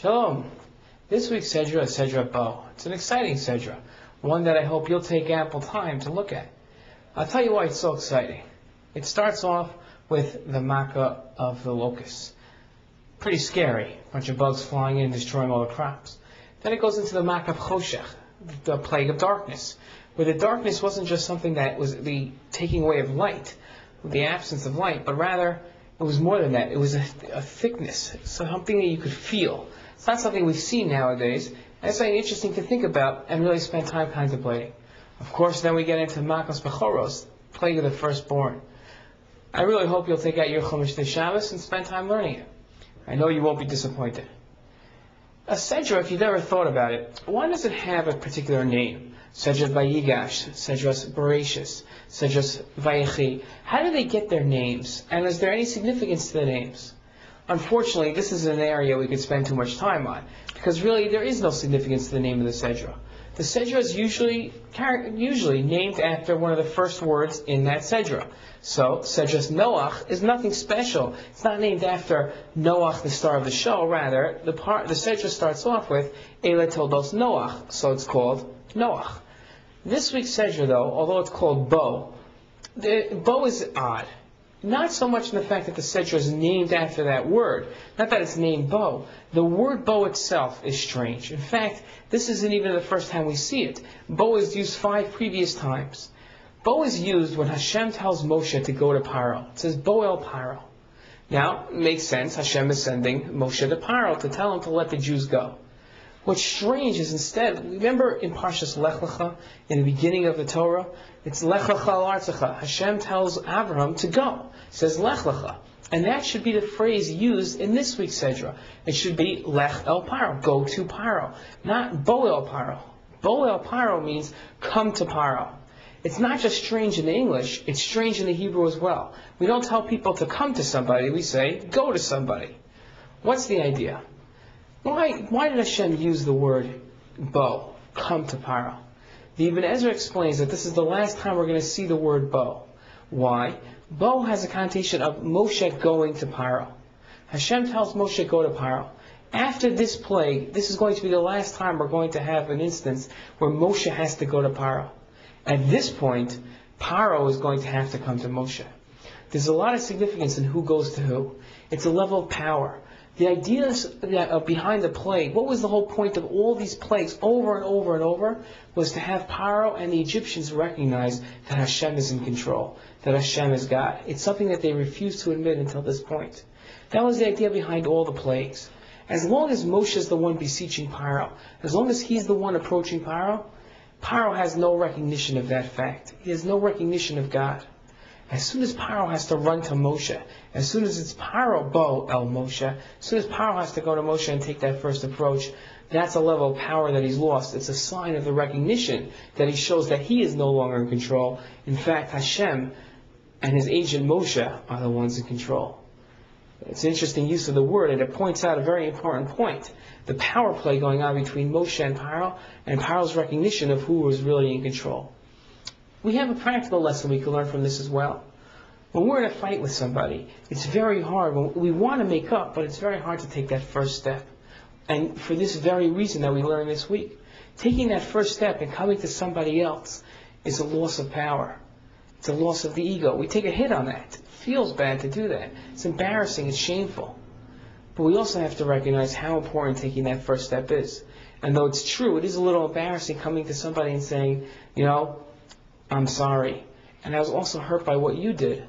Shalom. This week's Sedra is Sedra Bo. It's an exciting Sedra, one that I hope you'll take ample time to look at. I'll tell you why it's so exciting. It starts off with the Makkah of the locusts. Pretty scary. A bunch of bugs flying in, destroying all the crops. Then it goes into the Makkah of Choshech, the plague of darkness, where the darkness wasn't just something that was the taking away of light, the absence of light, but rather it was more than that. It was a thickness, something that you could feel. It's not something we see nowadays. And it's something interesting to think about and really spend time contemplating. Of course, then we get into Makos Bechoros, plague of the firstborn. I really hope you'll take out your Chumash this Shabbos and spend time learning it. I know you won't be disappointed. A Sedra, if you've ever thought about it, why does it have a particular name? Sedras Vayigash, Sedras Bereshis, Sedras Vayechi. How do they get their names? And is there any significance to the names? Unfortunately, this is an area we could spend too much time on, because really there is no significance to the name of the Sedra. The Sedra is usually named after one of the first words in that Sedra. So, Sedras Noach is nothing special. It's not named after Noach, the star of the show. Rather, the Sedra starts off with Ele Toldos Noach, so it's called Noach. This week's Sedra, though, although it's called Bo, Bo is odd. Not so much in the fact that the Sedra is named after that word. Not that it's named Bo. The word Bo itself is strange. In fact, this isn't even the first time we see it. Bo is used 5 previous times. Bo is used when Hashem tells Moshe to go to Paro. It says, Bo el Paro. Now, it makes sense. Hashem is sending Moshe to Paro to tell him to let the Jews go. What's strange is instead, remember in Parshas Lech Lecha, in the beginning of the Torah, it's Lech Lecha al Artzecha. Hashem tells Abraham to go. It says Lech Lecha. And that should be the phrase used in this week's Sedra. It should be Lech el Paro, go to Paro. Not Bo el Paro. Bo el Paro means come to Paro. It's not just strange in the English, it's strange in the Hebrew as well. We don't tell people to come to somebody, we say go to somebody. What's the idea? Why did Hashem use the word Bo, come to Paro? The Ibn Ezra explains that this is the last time we're going to see the word Bo. Why? Bo has a connotation of Moshe going to Paro. Hashem tells Moshe go to Paro. After this plague, this is going to be the last time we're going to have an instance where Moshe has to go to Paro. At this point, Paro is going to have to come to Moshe. There's a lot of significance in who goes to who. It's a level of power. The idea behind the plague, what was the whole point of all these plagues over and over and over, was to have Paro and the Egyptians recognize that Hashem is in control, that Hashem is God. It's something that they refused to admit until this point. That was the idea behind all the plagues. As long as Moshe is the one beseeching Paro, as long as he's the one approaching Paro, Paro has no recognition of that fact. He has no recognition of God. As soon as Paro has to run to Moshe, as soon as it's Paro Bo El Moshe, as soon as Paro has to go to Moshe and take that first approach, that's a level of power that he's lost. It's a sign of the recognition that he shows that he is no longer in control. In fact, Hashem and his agent Moshe are the ones in control. It's an interesting use of the word, and it points out a very important point. The power play going on between Moshe and Paro's recognition of who was really in control. We have a practical lesson we can learn from this as well. When we're in a fight with somebody, it's very hard. We want to make up, but it's very hard to take that first step. And for this very reason that we learned this week, taking that first step and coming to somebody else is a loss of power. It's a loss of the ego. We take a hit on that. It feels bad to do that. It's embarrassing. It's shameful. But we also have to recognize how important taking that first step is. And though it's true, it is a little embarrassing coming to somebody and saying, I'm sorry, and I was also hurt by what you did.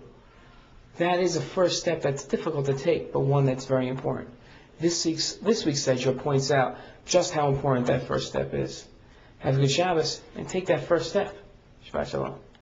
That is a first step that's difficult to take, but one that's very important. This week's Sedra points out just how important that first step is. Have a good Shabbos, and take that first step. Shabbat Shalom.